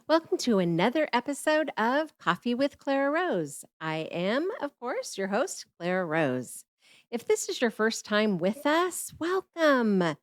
Welcome to another episode of Coffee with Clara Rose. I am, of course, your host, Clara Rose. If this is your first time with us, welcome.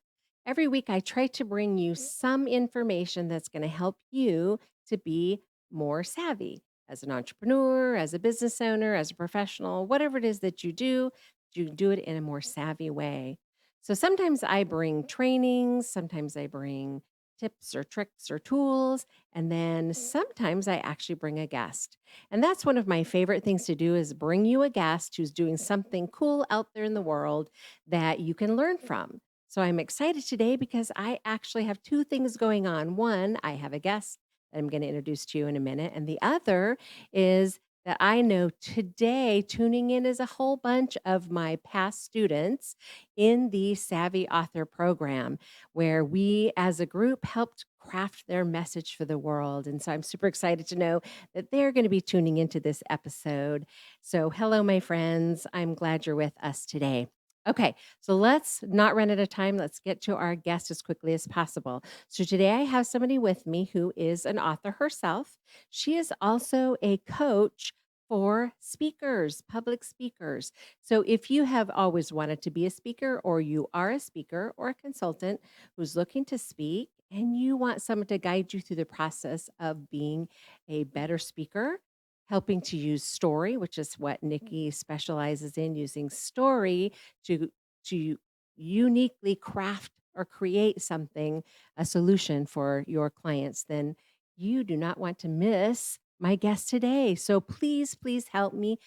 Every week, I try to bring you some information that's going to help you to be more savvy as an entrepreneur, as a business owner, as a professional, whatever it is that you do it in a more savvy way. So sometimes I bring trainings, sometimes I bring tips or tricks or tools. And then sometimes I actually bring a guest. And that's one of my favorite things to do is bring you a guest who's doing something cool out there in the world that you can learn from. So I'm excited today because I actually have two things going on. One, I have a guest that I'm going to introduce to you in a minute. And the other is that I know today tuning in is a whole bunch of my past students in the Savvy Author program where we as a group helped craft their message for the world. And so I'm super excited to know that they're going to be tuning into this episode. So, hello, my friends. I'm glad you're with us today. Okay, so let's not run out of time. Let's get to our guest as quickly as possible. So, today I have somebody with me who is an author herself. She is also a coach for speakers, public speakers. So, if you have always wanted to be a speaker, or you are a speaker or a consultant, who's looking to speak and you want someone to guide you through the process of being a better speaker, helping to use story, which is what Nikki specializes in, using story to to uniquely craft or create something, a solution for your clients, then you do not want to miss my guest today. So please help me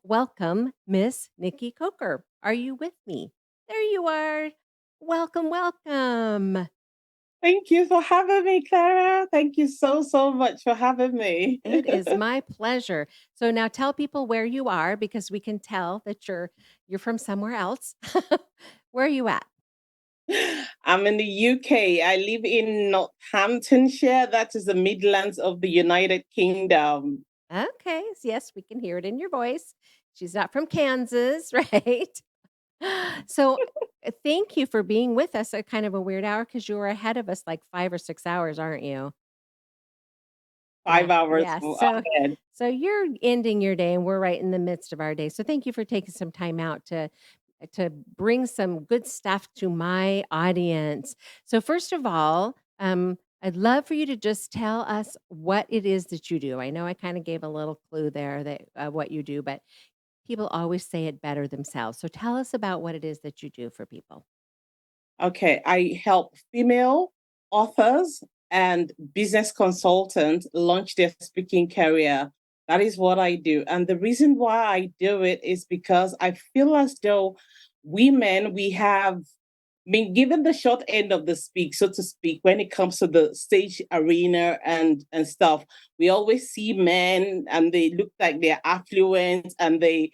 welcome Miss Nikki Coker. Are you with me? There you are. Welcome, welcome. Thank you for having me, Clara. Thank you so much for having me. It is my pleasure. So now tell people where you are because we can tell that you're from somewhere else. Where are you at? I'm in the UK. I live in Northamptonshire. That is the Midlands of the United Kingdom. Okay. Yes, we can hear it in your voice. She's not from Kansas, right? So thank you for being with us at kind of a weird hour because you're ahead of us like 5 or 6 hours, aren't you? Yeah, 5 hours yeah. ahead. So you're ending your day and we're right in the midst of our day. So thank you for taking some time out to bring some good stuff to my audience. So first of all, I'd love for you to just tell us what it is that you do. I know I kind of gave a little clue there that what you do, but people always say it better themselves. So tell us about what it is that you do for people. Okay, I help female authors and business consultants launch their speaking career. That is what I do. And the reason why I do it is because I feel as though women, we have been given the short end of the speak, so to speak, when it comes to the stage arena and stuff. We always see men and they look like they're affluent and they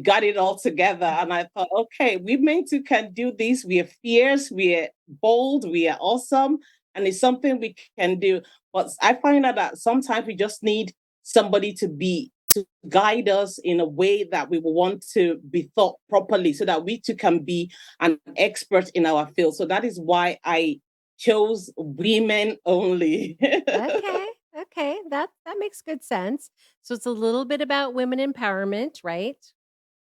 got it all together. And I thought, okay, women too can do this. We are fierce, we are bold, we are awesome, and it's something we can do. But I find out that sometimes we just need somebody to guide us in a way that we will want to be thought properly so that we too can be an expert in our field. So that is why I chose women only. Okay. Okay. That makes good sense. So it's a little bit about women empowerment, right?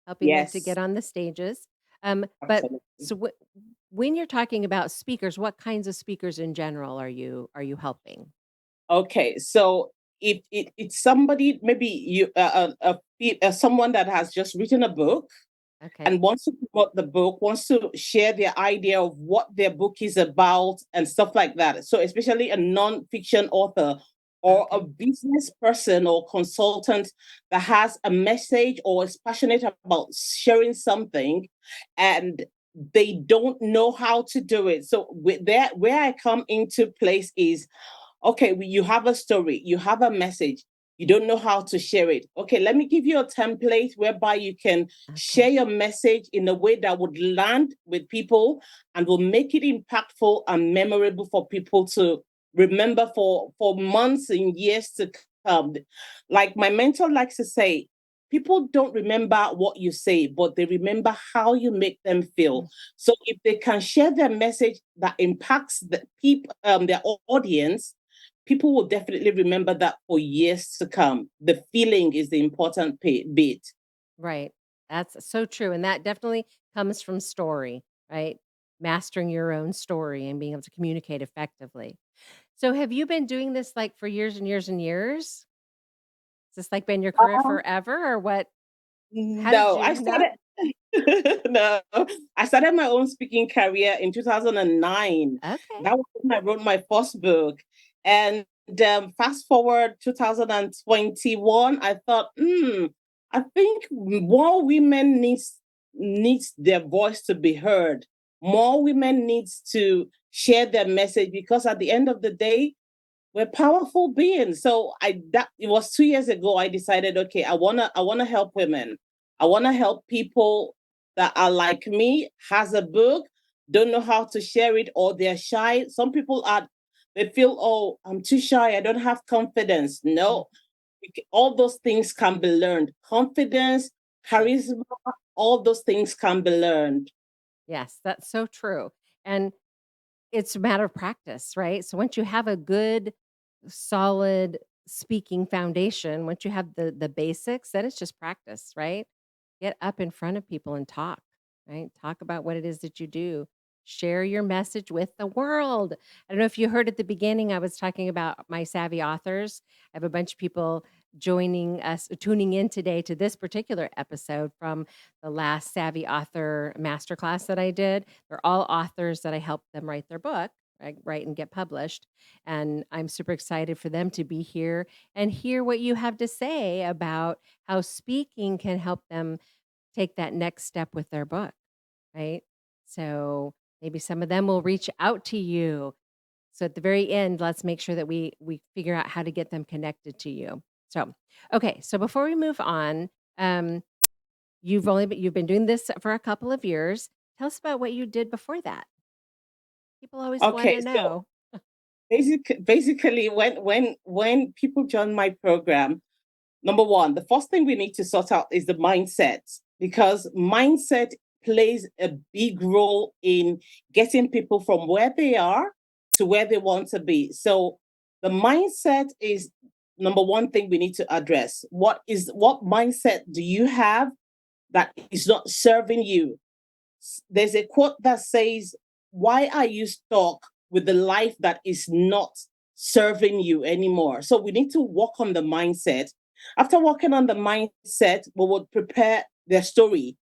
Helping them to Yes, get on the stages. But absolutely. so when you're talking about speakers, what kinds of speakers in general are you helping? Okay, so it's somebody, maybe you someone that has just written a book Okay. and wants to promote the book, wants to share their idea of what their book is about and stuff like that. So, especially a non-fiction author or a Okay. business person or consultant that has a message or is passionate about sharing something and they don't know how to do it. So, where I come into place is okay, you have a story, you have a message, you don't know how to share it. Okay, let me give you a template whereby you can share Okay. your message in a way that would land with people and will make it impactful and memorable for people to remember for months and years to come. Like my mentor likes to say, people don't remember what you say, but they remember how you make them Mm. feel. So if they can share their message that impacts the people, their audience, people will definitely remember that for years to come. The feeling is the important bit. Right. That's so true, and that definitely comes from story, right? Mastering your own story and being able to communicate effectively. So have you been doing this, like, for years and years and years? Has this, like, been your career Um, forever or what? How did no, you I no? started no, I started my own speaking career in 2009. Okay. That was when I wrote my first book. And fast forward 2021, I thought, I think more women needs their voice to be heard. More women needs to share their message because at the end of the day, we're powerful beings. So I that it was 2 years ago. I decided, okay, I wanna help women. I wanna help people that are like me, has a book, don't know how to share it, or they're shy. Some people are they feel, oh, I'm too shy, I don't have confidence. Mm, No, all those things can be learned. Confidence, yes. charisma, all those things can be learned. Yes, that's so true, and it's a matter of practice, right? So once you have a good, solid speaking foundation, once you have the basics, then it's just practice, right? Get up in front of people and talk, right? Talk about what it is that you do. Share your message with the world. I don't know if you heard at the beginning, I was talking about my savvy authors. I have a bunch of people joining us, tuning in today to this particular episode from the last Savvy Author Masterclass that I did. They're all authors that I helped them write their book, right, write and get published. And I'm super excited for them to be here and hear what you have to say about how speaking can help them take that next step with their book, right? So maybe some of them will reach out to you. So at the very end, let's make sure that we figure out how to get them connected to you. So, okay, so before we move on, um, you've been doing this for a couple of years. Tell us about what you did before that. People always Okay, wanna so know. basically when people join my program, number one, the first thing we need to sort out is the mindset because mindset plays a big role in getting people from where they are to where they want to be. So the mindset is number one thing we need to address. What mindset do you have that is not serving you? There's a quote that says, why are you stuck with the life that is not serving you anymore? So we need to work on the mindset. After working on the mindset, we would prepare their story.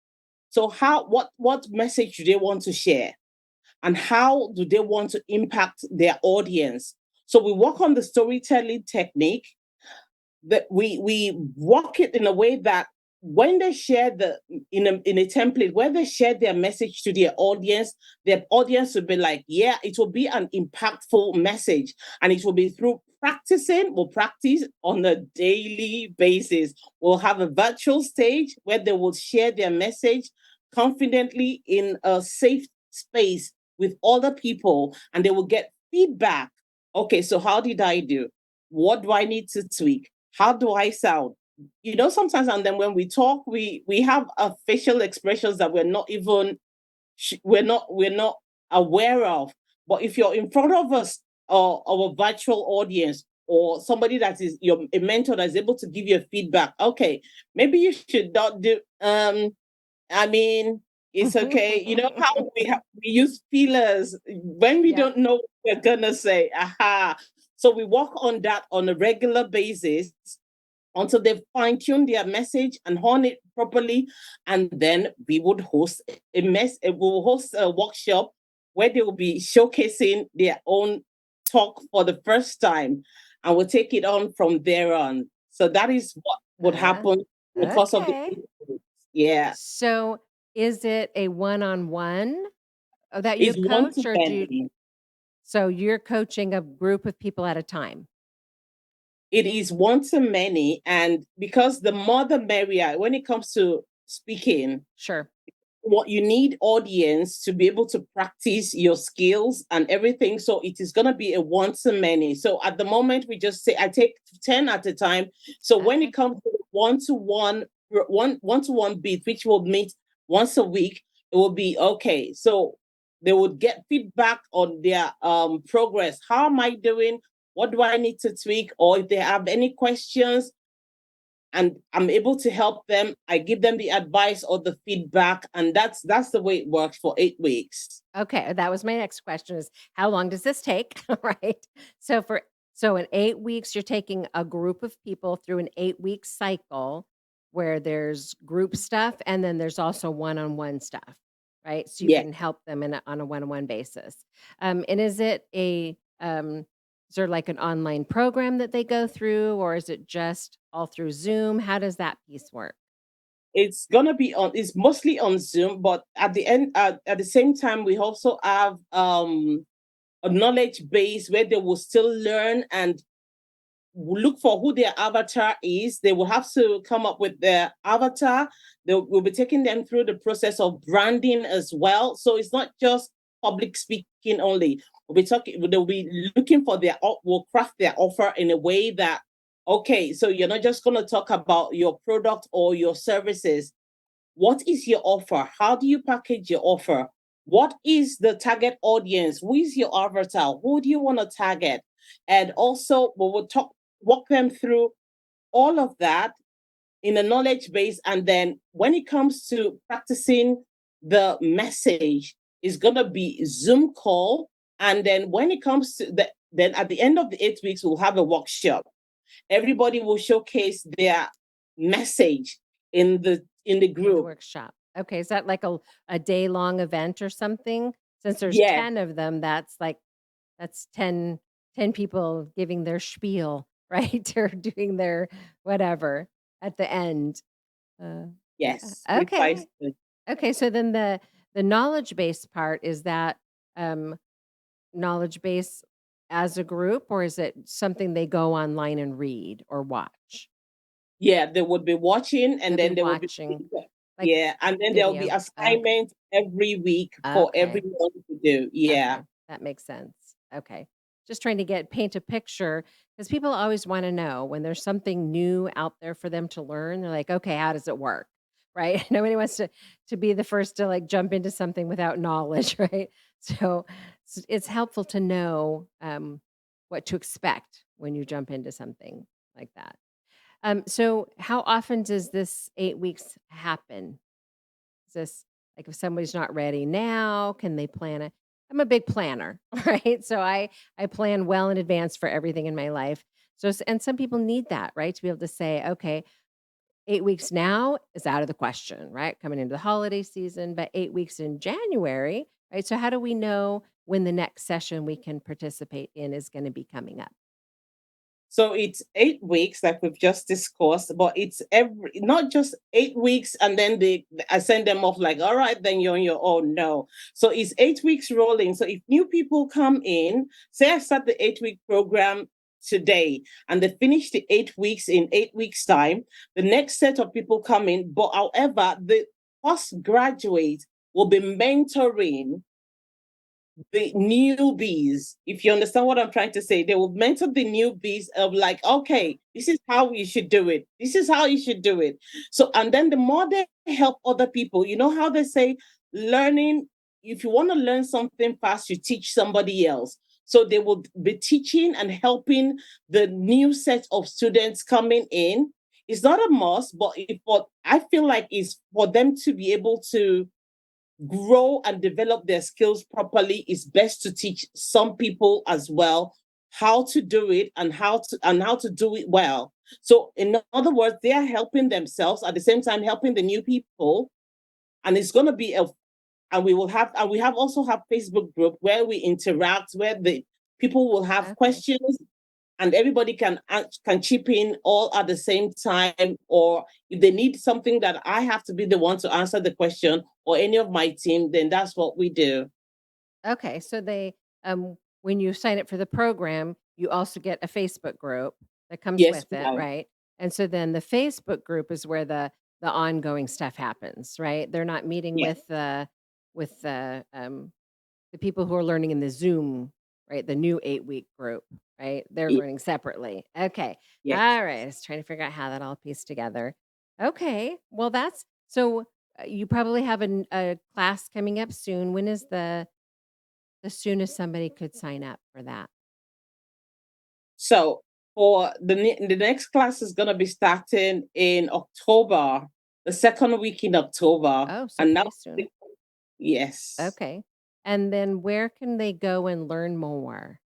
So what message do they want to share? And how do they want to impact their audience? So we work on the storytelling technique that we work it in a way that when they share the in a template where they share their message to their audience will be like, yeah, it will be an impactful message, and it will be through practicing. We'll practice on a daily basis. We'll have a virtual stage where they will share their message confidently in a safe space with other people, and they will get feedback. Okay, so how did I do? What do I need to tweak? How do I sound? Sometimes, and then when we talk, we have facial expressions that we're not aware of. But if you're in front of us or a virtual audience or somebody that is your a mentor that is able to give you feedback, okay, maybe you should not do. I mean, it's okay. You know how we use feelers when we Yep. don't know what we're gonna say. Aha. So we work on that on a regular basis until they've fine-tuned their message and hone it properly. And then we would host we'll host a workshop where they will be showcasing their own talk for the first time. And we'll take it on from there on. So that is what would Uh, happen in the course of the okay. yeah. So, is it a one-on-one that you It's one coach, to or do you many. so you're coaching a group of people at a time? It is one to many. And because the more the merrier when it comes to speaking, Sure. what you need audience to be able to practice your skills and everything. So it is going to be a one to many. So at the moment, we just say I take 10 at a time. So when it Okay. comes to one-to-one beat, which will meet once a week, it will be okay. So they would get feedback on their progress. How am I doing? what do I need to tweak, or if they have any questions and I'm able to help them, I give them the advice or the feedback, and that's the way it works for 8 weeks. Okay, that was my next question is how long does this take, right? So for so in 8 weeks, you're taking a group of people through an 8-week cycle where there's group stuff and then there's also one-on-one stuff, right? So you Yeah, can help them on a one-on-one basis. And is there like an online program that they go through or is it just all through Zoom? How does that piece work? it's gonna be on. It's mostly on Zoom, but at the end, at the same time, we also have a knowledge base where they will still learn and look for who their avatar is. They will have to come up with their avatar. They will be taking them through the process of branding as well. So it's not just public speaking only. We'll be talking. They'll be looking for their. Will craft their offer in a way that, okay, so you're not just going to talk about your product or your services. What is your offer? How do you package your offer? What is the target audience? Who is your avatar? Who do you want to target? And also, we will walk them through all of that in a knowledge base. And then when it comes to practicing the message, is going to be Zoom call. And then when it comes to then at the end of the 8 weeks, we'll have a workshop. Everybody will showcase their message in the In the group. workshop. Okay, is that like a day-long event or something? Since there's Yeah, 10 of them, that's 10 people giving their spiel, right? Or doing their whatever at the end. Yeah. yes, Okay. precisely. Okay, so then the knowledge base part, is that, um, knowledge base as a group, or is it something they go online and read or watch? Yeah, they would be watching, and They'll be then they will be, watching, like, yeah, and then there'll be video. Okay. assignments every week for Okay. everyone to do. Yeah. Okay, that makes sense. Okay. Just trying to paint a picture because people always want to know when there's something new out there for them to learn. They're like, okay, how does it work? Right? Nobody wants to be the first to like jump into something without knowledge, right? So it's helpful to know what to expect when you jump into something like that. So how often does this 8 weeks happen? Is this like if somebody's not ready now, can they plan it? I'm a big planner, right? So I plan well in advance for everything in my life. So and some people need that, right? To be able to say, okay, 8 weeks now is out of the question, right? Coming into the holiday season, but 8 weeks in January, right? So how do we know when the next session we can participate in is going to be coming up? So it's 8 weeks, like we've just discussed, but it's every not just 8 weeks and then I send them off like, all right, then you're on your own. No. So it's 8 weeks rolling. So if new people come in, say I start the 8 week program today and they finish the 8 weeks in 8 weeks' time, the next set of people come in. But however, the postgraduate will be mentoring the newbies, if you understand what I'm trying to say, they will mentor the newbies of like, okay, this is how you should do it. This is how you should do it. So, and then the more they help other people, you know how they say learning, if you want to learn something fast, you teach somebody else. So they will be teaching and helping the new set of students coming in. It's not a must, but I feel like it's for them to be able to grow and develop their skills properly, it's best to teach some people as well how to do it and how to do it well. So in other words, they are helping themselves at the same time helping the new people, and it's going to be a and we have also have Facebook group where we interact, where the people will have Okay. questions and everybody can chip in all at the same time, or if they need something that I have to be the one to answer the question or any of my team, then that's what we do. Okay, so when you sign up for the program, you also get a Facebook group that comes Yes, with it, ma'am. right? And so then the Facebook group is where the ongoing stuff happens, right? They're not meeting Yes, with the people who are learning in the Zoom, right? The new 8-week group, right? They're yes, learning separately. Okay. yes. All right. I was trying to figure out how that all pieced together. Okay. Well, that's so you probably have a class coming up soon. When is the soonest somebody could sign up for that? So for the next class is gonna be starting in October, the second week in October, Oh, so and now pretty soon. yes. Okay. And then where can they go and learn more?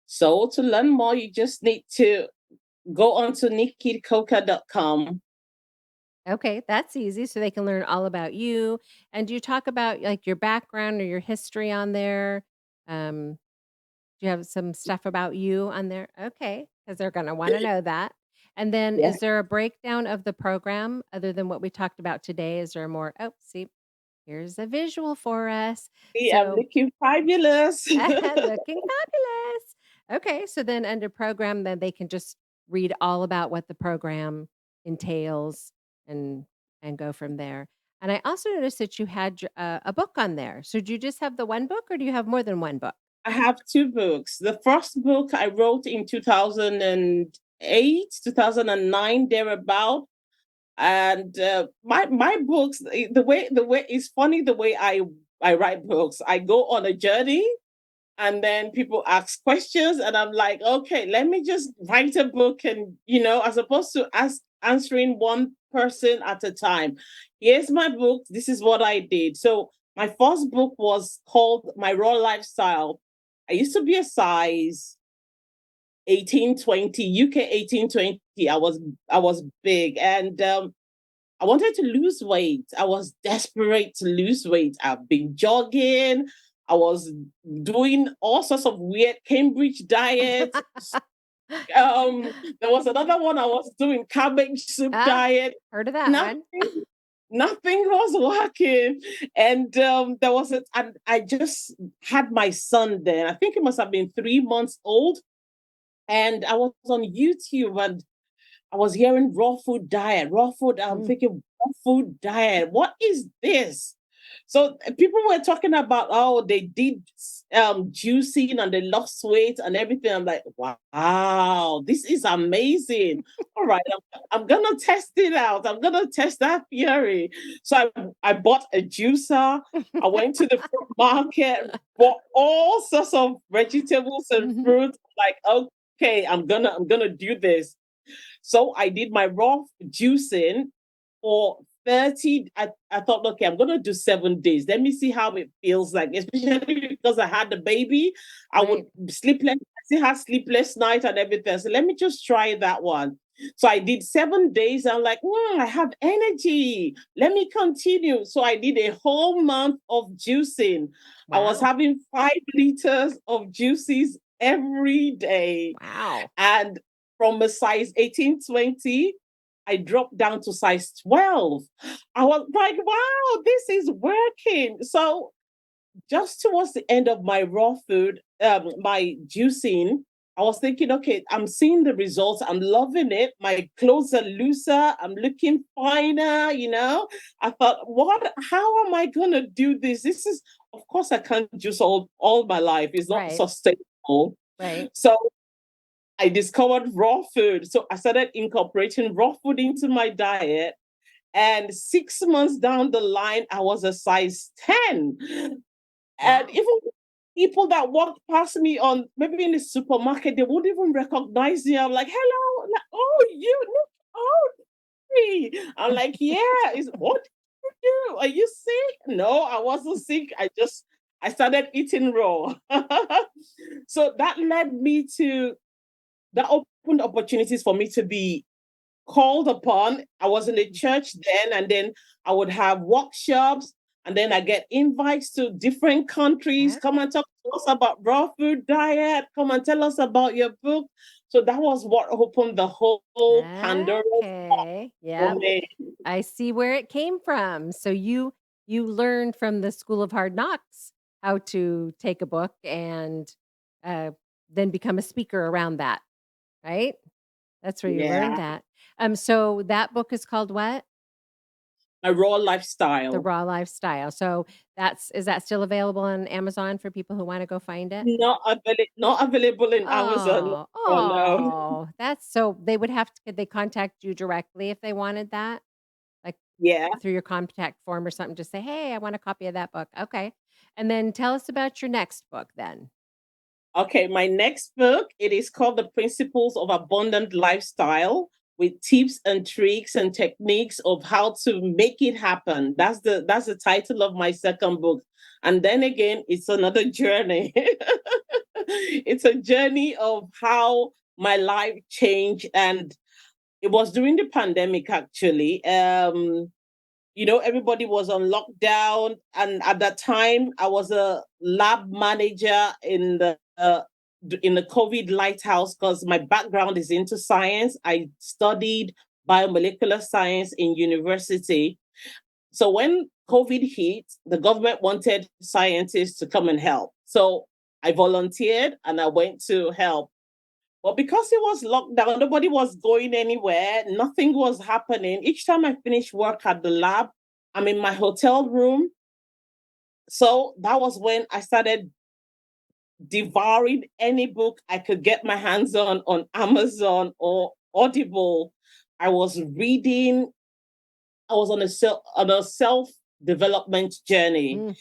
So to learn more, you just need to go on to nikkicoca.com. Okay, that's easy. So they can learn all about you. And do you talk about like your background or your history on there? Um, do you have some stuff about you on there? Okay, because they're going to want to know that. And then Yeah. is there a breakdown of the program other than what we talked about today? Is there more? Oh, see, here's a visual for us. See, I'm So looking fabulous. looking fabulous. Okay, so then under program, then they can just read all about what the program entails and go from there. And I also noticed that you had a book on there. So do you just have the one book, or do you have more than one book? I have two books. The first book I wrote in 2008, 2009, thereabout. And my books, the way it's funny the way I write books. I go on a journey, and then people ask questions, and I'm like, okay, let me just write a book, and as opposed to answering one person at a time. Here's my book. This is what I did. So my first book was called My Raw Lifestyle. I used to be a size 1820, UK 1820. I was big, and I wanted to lose weight. I was desperate to lose weight. I've been jogging. I was doing all sorts of weird Cambridge diets. There was another one I was doing, cabbage soup Ah, diet. heard of that one. Nothing, nothing was working. And there was and I just had my son then. I think he must have been 3 months old. And I was on YouTube, and I was hearing raw food diet, raw food. I'm Mm. thinking, raw food diet. What is this? So people were talking about, oh, they did juicing and they lost weight and everything. I'm like, wow, this is amazing. All right, I'm gonna test it out. I'm gonna test that theory. So I bought a juicer. I went to the fruit market, bought all sorts of vegetables and Mhm. fruits. Like, okay, I'm gonna do this. So I did my raw juicing for 30. I thought, okay, I'm gonna do 7 days. Let me see how it feels like, especially because I had the baby. I would Right. sleepless, I still had sleepless night and everything. So let me just try that one. So I did 7 days. I'm like, I have energy. Let me continue. So I did a whole month of juicing. I was Wow. having 5 liters of juices every day. Wow. And from a size 1820, I dropped down to size 12. I was like, wow, this is working. So just towards the end of my raw food, my juicing, I was thinking, okay, I'm seeing the results. I'm loving it. My clothes are looser. I'm looking finer. I thought, how am I going to do this? Of course, I can't juice all my life. It's not Right. sustainable. Right. So I discovered raw food. So I started incorporating raw food into my diet. And 6 months down the line, I was a size 10. And Wow. even people that walked past me on maybe in the supermarket, they wouldn't even recognize me. I'm like, hello. Like, oh, you look, oh, me. I'm like, yeah, what did you do? Are you sick? No, I wasn't sick. I started eating raw. So that opened opportunities for me to be called upon. I was in the church then, and then I would have workshops, and then I get invites to different countries. Come and talk to us about raw food diet. Come and tell us about your book. So that was what opened the whole Pandora's box Okay. for Yep. me. I see where it came from. So you learned from the School of Hard Knocks how to take a book and uh, then become a speaker around that, right? That's where you learned Yeah, that. So that book is called what? my raw The lifestyle. Raw Lifestyle. So that's is that still available on Amazon for people who want to go find it? Not available in Amazon. Oh, Oh no. oh, that's so they would have to could they contact you directly if they wanted that? Like Yeah. through your contact form or something, just say, "Hey, I want a copy of that book." Okay. And then tell us about your next book then. Okay, my next book, it is called The Principles of Abundant Lifestyle with tips and tricks and techniques of how to make it happen. That's the title of my second book. And then again, it's another journey. It's a journey of how my life changed, and it was during the pandemic actually. Everybody was on lockdown, and at that time I was a lab manager in the COVID lighthouse because my background is into science. I studied biomolecular science in university. So when COVID hit, the government wanted scientists to come and help, so I volunteered and I went to help. But because it was locked down, nobody was going anywhere, nothing was happening. Each time I finished work at the lab, I'm in my hotel room. So that was when I started devouring any book I could get my hands on Amazon or Audible. I was reading, I was on a self development journey, Mm,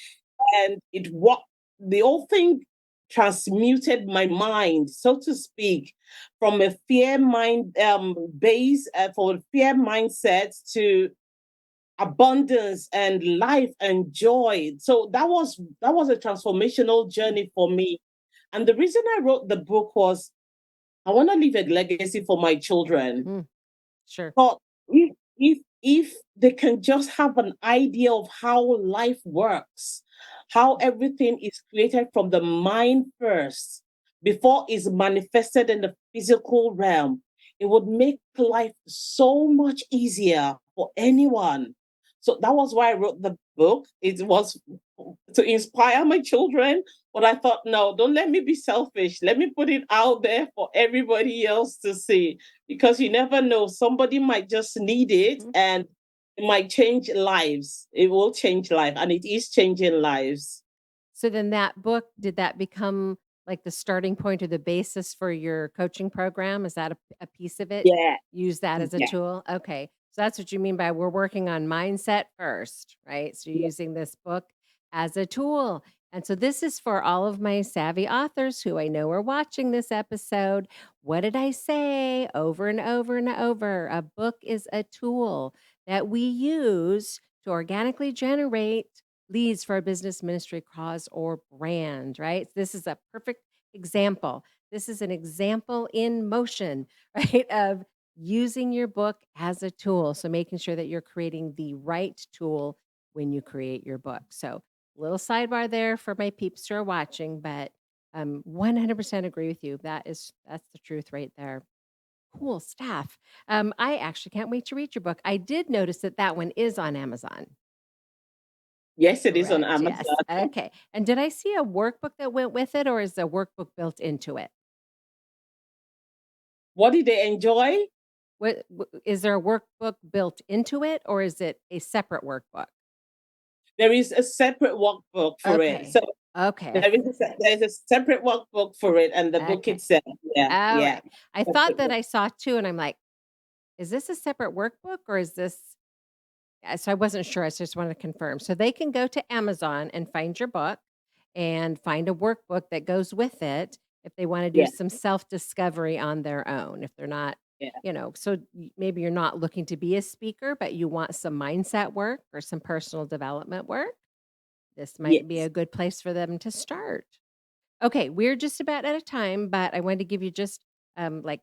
and it what the whole thing transmuted my mind, so to speak, from a fear mind base for fear mindset to abundance and life and joy. So that was a transformational journey for me. And the reason I wrote the book was I want to leave a legacy for my children. mm, sure. But if they can just have an idea of how life works, how everything is created from the mind first before it's manifested in the physical realm, it would make life so much easier for anyone. So that was why I wrote the book. It was to inspire my children, but I thought, no, don't let me be selfish. Let me put it out there for everybody else to see, because you never know, somebody might just need it, Mhm. and it might change lives. It will change life, and it is changing lives. So then that book, did that become like the starting point or the basis for your coaching program? Is that a piece of it? Yeah, Use that as a yeah, tool? Okay. So that's what you mean by we're working on mindset first, right? So you're yeah. using this book as a tool. And so this is for all of my savvy authors who I know are watching this episode. What did I say over and over and over? A book is a tool that we use to organically generate leads for a business, ministry, cause, or brand, right? This is a perfect example. This is an example in motion, right? Of using your book as a tool. So making sure that you're creating the right tool when you create your book. So little sidebar there for my peeps who are watching, but 100% agree with you. That's the truth right there. Cool stuff. I actually can't wait to read your book. I did notice that that one is on Amazon. Yes, it is on Correct, Amazon. yes, okay, and did I see a workbook that went with it, or is the workbook built into it? What did they enjoy? What is there a workbook built into it, or is it a separate workbook? There is a separate workbook for it. Okay, So okay, there is a separate workbook for it, and the book okay, itself. Yeah, yeah. alright. I thought Separate that work. I saw 2, and I'm like, "Is this a separate workbook, or is this?" So I wasn't sure, I just wanted to confirm. So they can go to Amazon and find your book and find a workbook that goes with it if they wanna do Yeah, some self-discovery on their own, if they're not, yeah. so maybe you're not looking to be a speaker, but you want some mindset work or some personal development work. This might be Yes. a good place for them to start. Okay, we're just about out of time, but I wanted to give you just, like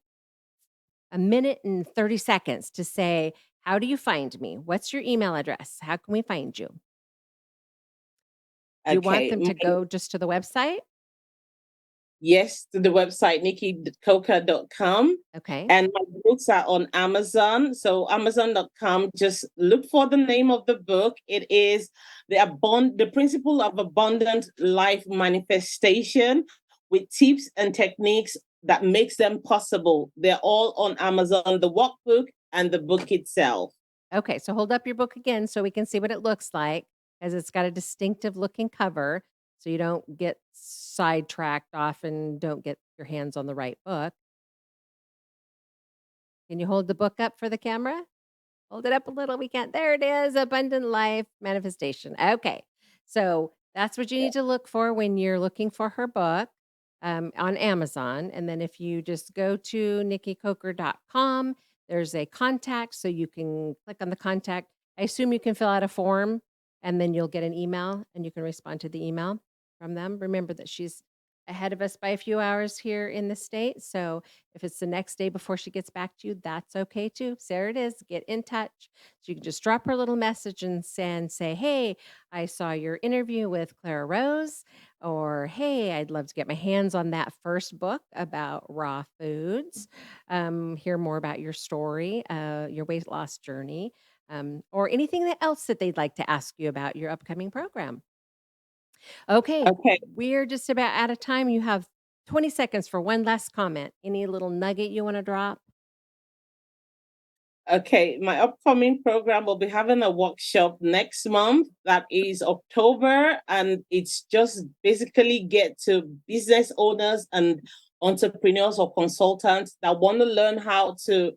a minute and 30 seconds to say, how do you find me? What's your email address? How can we find you? Do you want Okay. them to go just to the website? Yes, to the website nikkicoca.com. Okay. And my books are on Amazon. So Amazon.com, just look for the name of the book. It is the principle of abundant life manifestation with tips and techniques that makes them possible. They're all on Amazon, the workbook and the book itself. Okay. So hold up your book again so we can see what it looks like as it's got a distinctive looking cover so you don't get sidetracked off and don't get your hands on the right book. Can you hold the book up for the camera? Hold it up a little. We can't. There it is. Abundant life manifestation. Okay. So that's what you need to look for when you're looking for her book. on Amazon. And then if you just go to nikkicoker.com, there's a contact. So you can click on the contact. I assume you can fill out a form and then you'll get an email and you can respond to the email from them. Remember that she's ahead of us by a few hours here in the States. So if it's the next day before she gets back to you, that's okay too. So there it is. Get in touch. So you can just drop her a little message and say, hey, I saw your interview with Clara Rose, or hey, I'd love to get my hands on that first book about raw foods, hear more about your story, your weight loss journey, or anything else that they'd like to ask you about your upcoming program. Okay, Okay. we're just about out of time. You have 20 seconds for one last comment. Any little nugget you want to drop? Okay, my upcoming program will be having a workshop next month. That is October, and it's just basically get to business owners and entrepreneurs or consultants that want to learn how to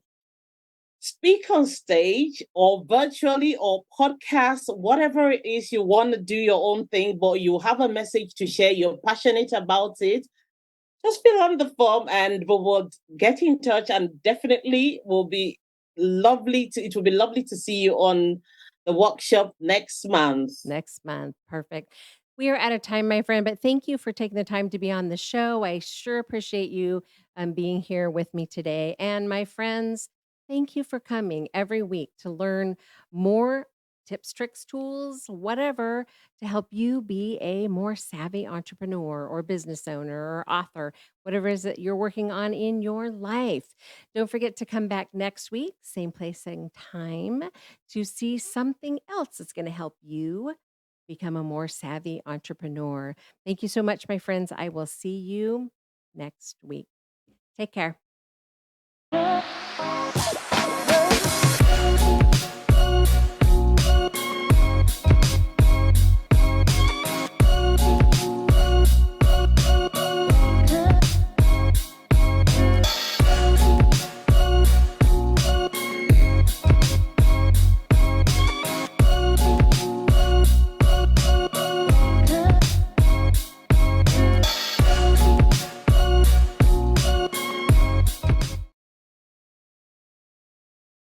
speak on stage or virtually or podcast, whatever it is you want to do your own thing, but you have a message to share, you're passionate about it. Just fill out the form and we will get in touch, and definitely it will be lovely to see you on the workshop next month. Next month. Perfect. We are out of time, my friend, but thank you for taking the time to be on the show. I sure appreciate you being here with me today. And my friends, thank you for coming every week to learn more tips, tricks, tools, whatever, to help you be a more savvy entrepreneur or business owner or author, whatever it is that you're working on in your life. Don't forget to come back next week, same place, same time, to see something else that's going to help you become a more savvy entrepreneur. Thank you so much, my friends. I will see you next week. Take care.